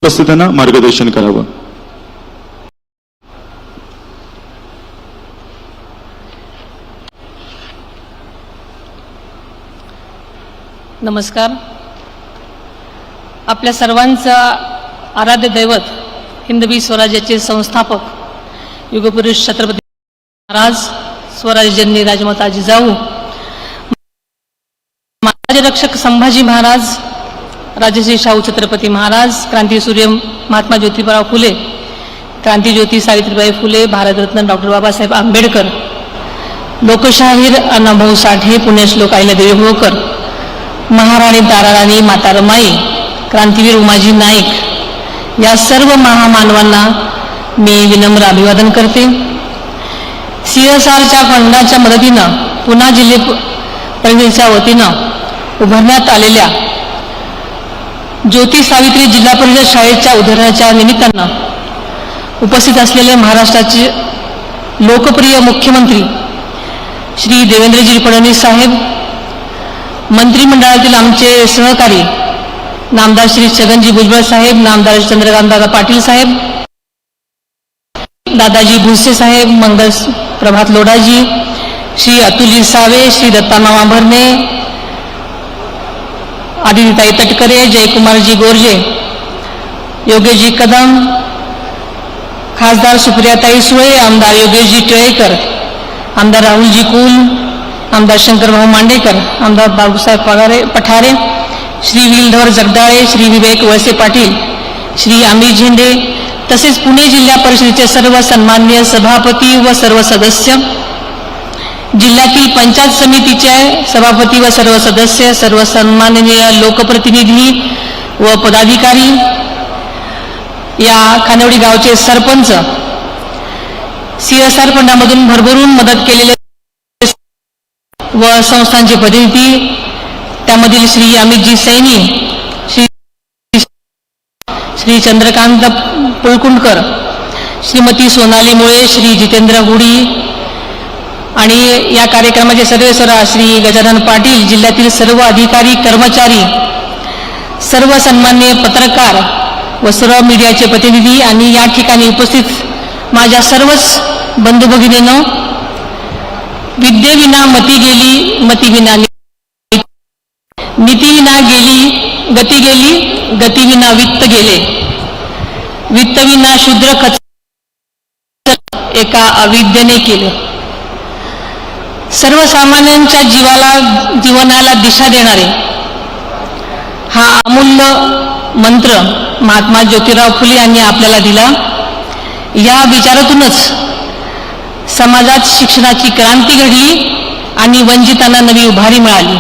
उपस्थितांना मार्गदर्शन करावं. नमस्कार. आपल्या सर्वांचा आराध्य दैवत हिंदवी स्वराज्याचे संस्थापक युगपुरुष छत्रपती महाराज स्वराज्यजननी राजमाता जिजाऊ, महाराजरक्षक संभाजी महाराज, राजश्री शाहू छत्रपती महाराज, क्रांतीसूर्य महात्मा ज्योतिबा फुले, क्रांतीज्योती सावित्रीबाई फुले, भारतरत्न डॉक्टर बाबासाहेब आंबेडकर, लोकशाहीर अण्णाभाऊ साठे, पुण्यश्लोक अहिल्यादेवी होळकर, महाराणी ताराराणी माता रमाई, क्रांतीवीर उमाजी नाईक या सर्व महामानवांना मी विनम्र अभिवादन करते. CSRच्या फंडाच्या मदतीनं पुणे जिल्हा परिषदेच्या वतीनं उभारण्यात आलेल्या ज्योती सावित्री जिल्हा परिषद शाळेच्या उद्घाटनाच्या निमित्तानं उपस्थित असलेले महाराष्ट्राचे लोकप्रिय मुख्यमंत्री श्री देवेंद्रजी फडणवीस साहेब, मंत्रिमंडळातील आमचे सहकारी नामदार श्री छगनजी भुजबळ साहेब, नामदार चंद्रकांतदादा पाटील साहेब, दादाजी भुसे साहेब, मंगल प्रभात लोढाजी, श्री अतुलजी सावे, श्री दत्तामामा भरणे, आदितीताई तटकरे, जयकुमारजी गोरजे, योगेशजी कदम, खासदार सुप्रियाताई सुळे, आमदार योगेशजी टिळेकर, आमदार राहुलजी कुल, आमदार शंकरभाऊ मांडेकर, आमदार बाबूसाहेब पठारे, श्री विलधर जगदाळे, श्री विवेक वळसे पाटील, श्री अमित झेंडे, तसेच पुणे जिल्हा परिषदेचे सर्व सन्माननीय सभापती व सर्व सदस्य, जिल्ह्यातील पंचायत समितीचे सभापती व सर्व सदस्य, सर्व सन्माननीय लोकप्रतिनिधी व पदाधिकारी, या खानवडी गावचे सरपंच, CSR फंडामधून भरभरून मदत केलेले व संस्थांचे प्रतिनिधी, त्यामधील श्री अमितजी सैनी, श्री चंद्रकांत पुळकुंडकर, श्रीमती सोनाली मुळे, श्री जितेंद्र हुडी आणि या कार्यक्रमाचे सर्वेसर्वा श्री गजानन पाटील, जिल्ह्यातील सर्व अधिकारी कर्मचारी, सर्व सन्माननीय पत्रकार व सर्व मीडियाचे प्रतिनिधी आणि या ठिकाणी उपस्थित माझ्या सर्वच बंधू भगिनींनो, विद्येविना मती गेली, मतीविना नीतीविना गेली, गती गेली, गतीविना वित्त गेले, वित्तविना शूद्र खच एका अविद्येने केले. सर्वसामान्यांच्या जीवनाला दिशा देणारे हा अमूल्य मंत्र महात्मा ज्योतिराव फुले यांनी आपल्याला दिला. या विचारातूनच समाजात शिक्षणाची क्रांती घडली आणि वंचितांना नवी उभारी मिळाली.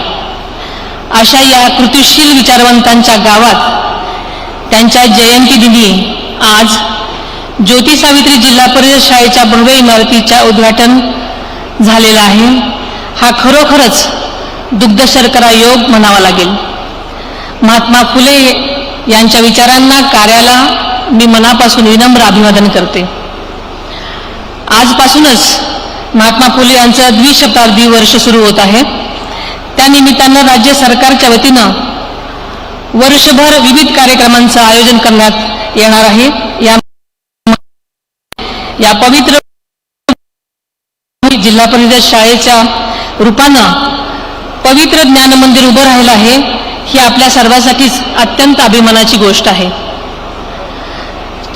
अशा या कृतिशील विचारवंतांच्या गावात त्यांच्या जयंतीदिनी आज ज्योती सावित्री जिल्हा परिषद शाळेच्या भव्य इमारतीच्या उद्घाटन झालेला आहे. हा खरोखरच दुग्ध शर्करा योग म्हणावा लागेल. महात्मा फुले यांच्या विचारांना, कार्याला मी मनापासून विनम्र अभिवादन करते. आजपासूनच महात्मा फुले यांचं द्विशताब्दी वर्ष सुरू होत आहे. त्यानिमित्तानं राज्य सरकारच्या वतीनं वर्षभर विविध कार्यक्रमांचं आयोजन करण्यात येणार आहे. या पवित्र जिल्हा परिषद शाळेच्या रूपानं पवित्र ज्ञान मंदिर उभं राहिलं आहे, ही आपल्या सर्वांसाठीच अत्यंत अभिमानाची गोष्ट आहे.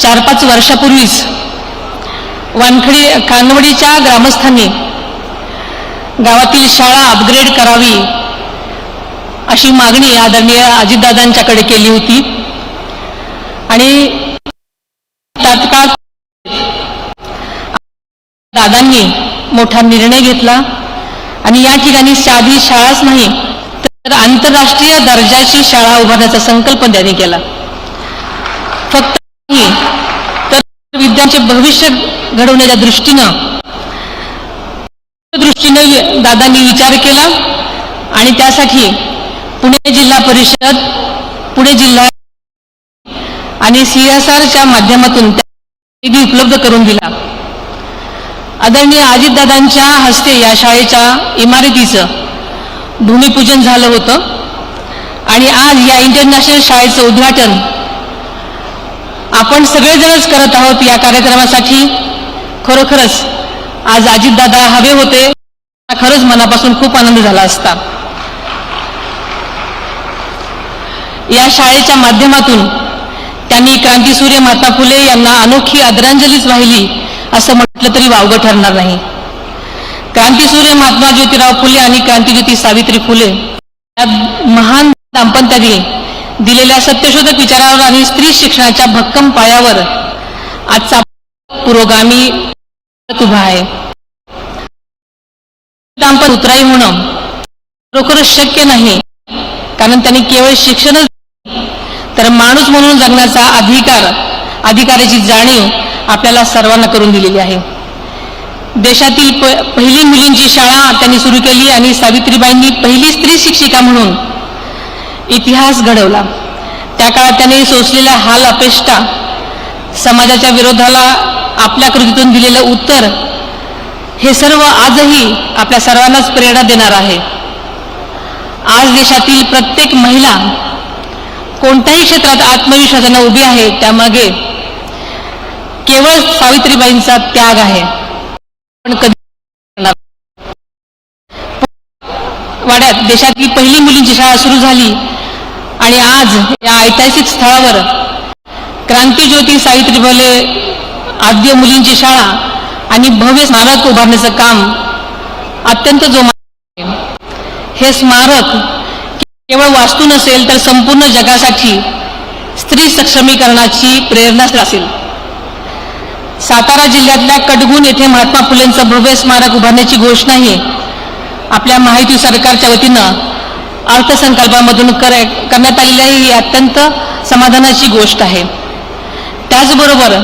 4-5 वर्षापूर्वीच खानवडीच्या ग्रामस्थांनी गावातील शाळा अपग्रेड करावी अशी मागणी आदरणीय अजितदादांच्याकडे केली होती आणि तात्काळ दादांनी मोठा निर्णय घेतला आणि या ठिकाणी साधी शाळाच नाही तर आंतरराष्ट्रीय दर्जाची शाळा उभारण्याचा संकल्प त्यांनी केला. फक्त नाही तर विद्यार्थ्यांचे भविष्य घडवण्याच्या दृष्टीनं दादांनी विचार केला आणि त्यासाठी पुणे जिल्हा परिषद, पुणे जिल्हा आणि CSRच्या माध्यमातून निधी उपलब्ध करून दिला. आदरणीय अजितदादांच्या हस्ते या शाळेच्या इमारतीचं भूमिपूजन झालं होतं आणि आज या इंटरनॅशनल शाळेचं उद्घाटन आपण सगळेजणच करत आहोत या कार्यक्रमासाठी. खरोखरच आज अजितदादा हवे होते, खरंच मनापासून खूप आनंद झाला असता. या शाळेच्या माध्यमातून त्यांनी क्रांतीसूर्य महात्मा फुले यांना अनोखी आदरांजलीच वाहिली असं म्हटलं तरी वावगं ठरणार नाही. क्रांतीसूर्य महात्मा ज्योतिराव फुले आणि क्रांतीज्योती सावित्री फुले या महान दाम्पत्याने दिलेल्या सत्यशोधक विचारावर आणि स्त्री शिक्षणाच्या भक्कम पायावर आजचा पुरोगामी उभा आहे. दाम्पत्य उतराई होणं खरोखरच शक्य नाही, कारण त्यांनी केवळ शिक्षणच तर माणूस म्हणून जगण्याचा अधिकाराची जाणीव आपल्याला सर्वांना करून दिलेली आहे. देशातील पहिली मुलींची शाळा त्यांनी सुरू केली आणि सावित्रीबाईंनी पहिली स्त्री शिक्षिका म्हणून इतिहास घडवला. त्या काळात त्यांनी सोसलेल्या हाल अपेष्टा, समाजाच्या विरोधाला आपल्या कृतीतून दिलेलं उत्तर, हे सर्व आजही आपल्या सर्वांनाच प्रेरणा देणार आहे. आज देशातील प्रत्येक महिला कोणत्याही क्षेत्रात आत्मविश्वासाने उभी आहे, त्यामागे केवळ सावित्रीबाईंचा त्याग आहे. पण कधी वाड्यात देशातील पहिली मुलींची शाळा सुरू झाली आणि आज या ऐतिहासिक स्थळावर क्रांतीज्योती सावित्री फुले आद्य मुलींची शाळा आणि भव्य स्मारक उभारण्याचं काम अत्यंत जोमाने आहे. हे स्मारक केवळ वास्तू नसेल तर संपूर्ण जगासाठी स्त्री सक्षमीकरणाची प्रेरणा असेल. सातारा जिल्ह्यातल्या कडगुण येथे महात्मा फुलेंचं भव्य स्मारक उभारण्याची घोषणाही आपल्या महायुती सरकारच्या वतीनं अर्थसंकल्पामधून करण्यात आलेली आहे. ही अत्यंत समाधानाची गोष्ट आहे. त्याचबरोबर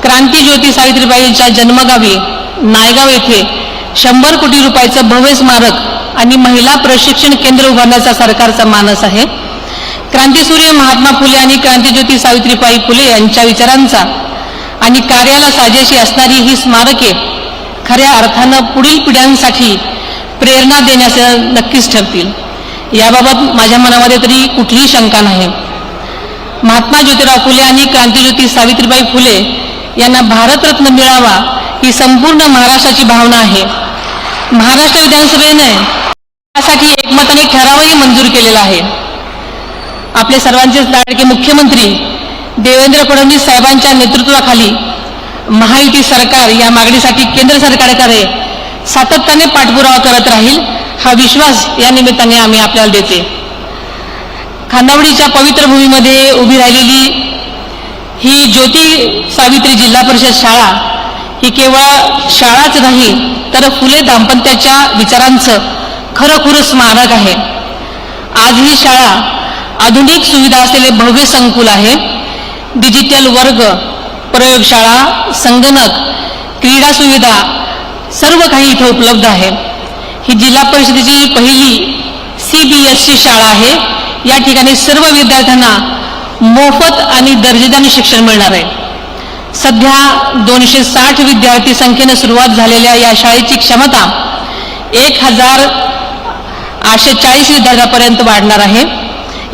क्रांतीज्योती सावित्रीबाईंच्या जन्मगावी नायगाव येथे 100 कोटी रुपयाचं भव्य स्मारक आणि महिला प्रशिक्षण केंद्र उभारण्याचा सरकारचा मानस आहे. क्रांतीसूर्य महात्मा फुले आणि क्रांतीज्योती सावित्रीबाई फुले यांच्या विचारांचा आणि कार्याला साजेशी असणारी ही स्मारके खऱ्या अर्थानं पुढील पिढ्यांसाठी प्रेरणा देण्याचं नक्कीच ठरतील, याबाबत माझ्या मनामध्ये तरी कुठलीही शंका नाही. महात्मा ज्योतिराव फुले आणि क्रांतीज्योती सावित्रीबाई फुले यांना भारतरत्न मिळावा ही संपूर्ण महाराष्ट्राची भावना आहे. महाराष्ट्र विधानसभेने यासाठी एकमताने ठरावही मंजूर केलेला आहे. आपले सर्वांचेच लाडके मुख्यमंत्री देवेंद्र फडणवीस साहेबांच्या नेतृत्वाखाली महायुती सरकार या मागणीसाठी केंद्र सरकारकडे सातत्याने पाठपुरावा करत राहील, हा विश्वास या निमित्ताने आम्ही आपल्याला देते. खांदावडीच्या पवित्र भूमीमध्ये उभी राहिलेली ही ज्योती सावित्री जिल्हा परिषद शाळा ही केवळ शाळाच नाही तर फुले दाम्पत्याच्या विचारांचं खरोखर स्मारक आहे. आज ही शाळा आधुनिक सुविधा असलेले भव्य संकुल आहे. डिजिटल वर्ग, प्रयोगशाळा, संगणक, क्रीडा सुविधा सर्व काही इथे उपलब्ध आहे. ही जिल्हा परिषदेची पहिली CBSE शाळा आहे. या ठिकाणी सर्व विद्यार्थ्यांना मोफत आणि दर्जेदार शिक्षण मिळणार आहे. सध्या 260 विद्यार्थी संख्येने सुरुवात झालेल्या या शाळेची क्षमता 1840 विद्यार्थ्यांपर्यंत वाढणार आहे.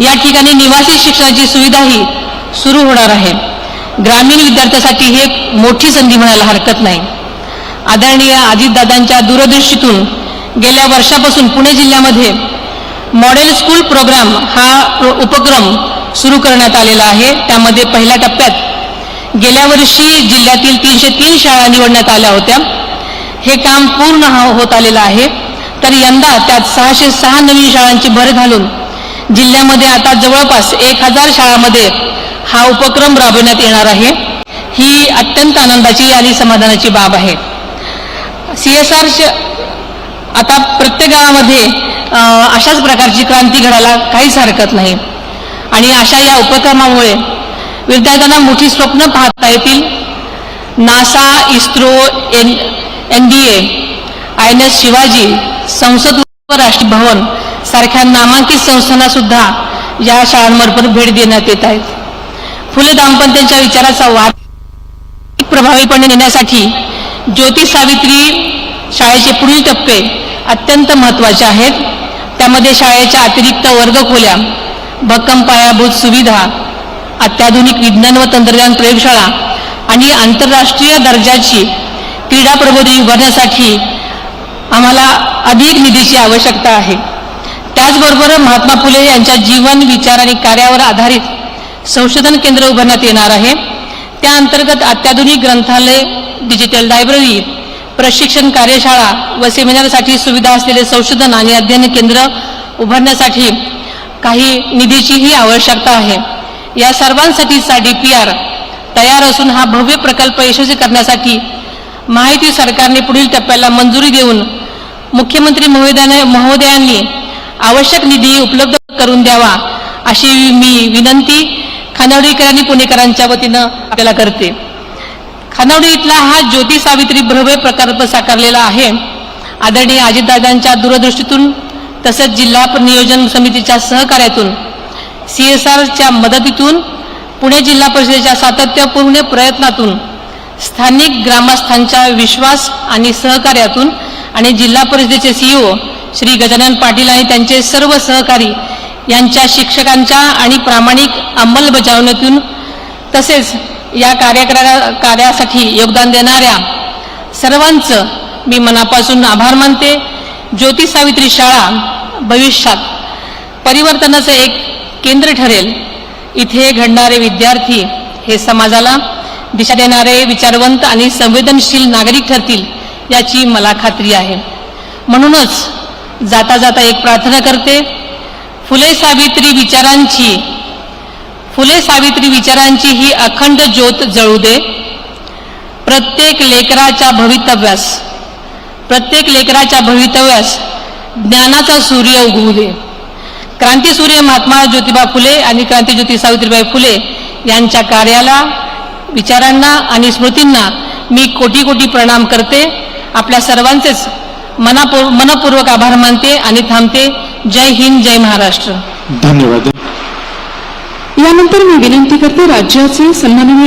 या ठिकाणी निवासी शिक्षणाची सुविधाही सुरू होणार आहे. ग्रामीण विद्यार्थ्यांसाठी ही एक मोठी संधी म्हणायला हरकत नाही. आदरणीय अजितदादांच्या दूरदृष्टीतून गेल्या वर्षापासून पुणे जिल्ह्यामध्ये मॉडेल स्कूल प्रोग्राम हा उपक्रम सुरू करण्यात आलेला आहे. त्यामध्ये पहिल्या टप्प्यात गेल्या वर्षी जिल्ह्यातील 303 शाळा निवडण्यात आल्या होत्या. हे काम पूर्ण होत आलेलं आहे. तर यंदा त्यात 606 नवीन शाळांची भर घालून जिल्ह्यामध्ये आता जवळपास 1000 शाळांमध्ये हा उपक्रम राबवण्यात येणार आहे. ही अत्यंत आनंदाची आणि समाधानाची बाब आहे. CSR आता प्रत्येक गावामध्ये अशाच प्रकारची क्रांती घडायला काहीच हरकत नाही आणि अशा या उपक्रमामुळे विद्यार्थ्यांना मोठी स्वप्न पाहता येतील. NASA, ISRO, NDA, INS Shivaji, संसद व राष्ट्रीय भवन सारख्या नामांकित संस्थांना सुद्धा या शाळांमार्फत भेट देण्यात येत आहेत. फुले दाम्पत्यांच्या विचाराचा वाद प्रभावीपणे नेण्यासाठी ज्योती सावित्री शाळेचे पुढील टप्पे अत्यंत महत्त्वाचे आहेत. त्यामध्ये शाळेच्या अतिरिक्त वर्गखोल्या, भक्कम पायाभूत सुविधा, अत्याधुनिक विज्ञान व तंत्रज्ञान प्रयोगशाळा आणि आंतरराष्ट्रीय दर्जाची क्रीडा प्रबोधिनी उभारण्यासाठी आम्हाला अधिक निधीची आवश्यकता आहे. त्याचबरोबर महात्मा फुले यांच्या जीवन, विचार आणि कार्यावर आधारित संशोधन केंद्र उभारण्यात येणार आहे. त्या अंतर्गत अत्याधुनिक ग्रंथालय, डिजिटल लायब्ररी, प्रशिक्षण कार्यशाळा व सेमिनारसाठी सुविधा असलेले संशोधन आणि अध्ययन केंद्र उभारण्यासाठी काही निधीचीही आवश्यकता आहे. या सर्वांसाठीचा DPR तयार असून हा भव्य प्रकल्प यशस्वी करण्यासाठी महायुती सरकारने पुढील टप्प्याला मंजुरी देऊन मुख्यमंत्री महोदयांनी आवश्यक निधी उपलब्ध करून द्यावा अशी मी विनंती खानावडीकर आणि पुणेकरांच्या वतीनं आपल्याला करते. खानावडी इथला हा ज्योती सावित्री भव्य प्रकल्प साकारलेला आहे. आदरणीय अजितदादांच्या दूरदृष्टीतून तसंच जिल्हा नियोजन समितीच्या सहकार्यातून, CSRच्या मदतीतून, पुणे जिल्हा परिषदेच्या सातत्यपूर्ण प्रयत्नातून, स्थानिक ग्रामस्थांच्या विश्वास आणि सहकार्यातून आणि जिल्हा परिषदेचे CEO श्री गजानन पाटील आणि त्यांचे सर्व सहकारी यांच्या शिक्षकांच्या आणि प्रामाणिक अंमलबजावणीतून तसेच या कार्यासाठी योगदान देणाऱ्या सर्वांचं मी मनापासून आभार मानते. ज्योती सावित्री शाळा भविष्यात परिवर्तनाचं एक केंद्र ठरेल. इथे घडणारे विद्यार्थी हे समाजाला दिशा देणारे विचारवंत आणि संवेदनशील नागरिक ठरतील याची मला खात्री आहे. म्हणूनच जाता जाता एक प्रार्थना करते. फुले सावित्री विचारांची ही अखंड ज्योत जळू दे. प्रत्येक लेकराच्या भवितव्यास ज्ञानाचा सूर्य उगवू दे. क्रांतीसूर्य महात्मा ज्योतिबा फुले आणि क्रांतीज्योती सावित्रीबाई फुले यांच्या कार्याला, विचारांना आणि स्मृतींना मी कोटी कोटी प्रणाम करते. आपल्या सर्वांचेच मनपूर्वक आभार मानते आणि थांबते. जय हिंद, जय महाराष्ट्र. धन्यवाद. यानंतर मी विनंती करते राज्याचे सन्माननीय